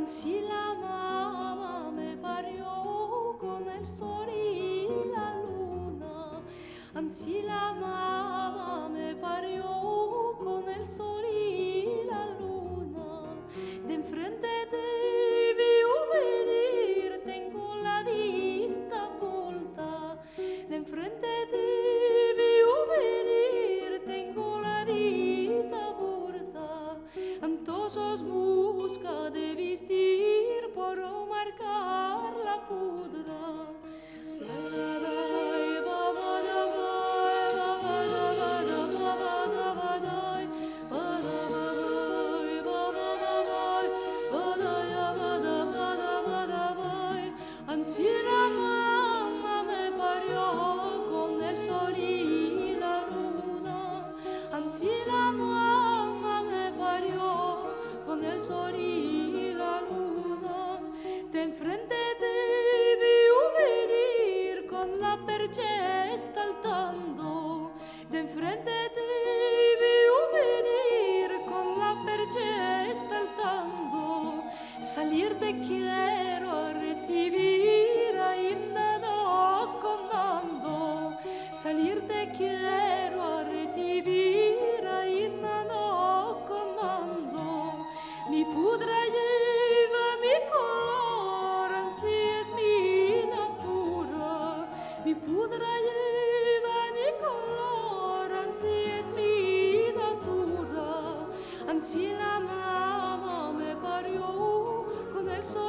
Ansí la mamá me parió con el sol y la luna. Ansí la mamá me parió con el sol y la luna. De enfrente te vio venir, tengo la vista volta. De enfrente te vio venir, tengo la vista volta. Antosos busca de vestir por marcar la pudra. Ansí la mamá me parió con el sol y la luna. Ansí la mamá me parió con el sol y la luna. De enfrente te vio venir con la percha saltando. De enfrente te vio venir con la percha saltando. Salir te quiero recibir, ainda no comando. Salir te quiero recibir, ainda no comando. Mi pudra lleva mi color, así es mi natura. Mi pudra lleva mi color, así es mi natura. Ansí la mamá me parió con el sol.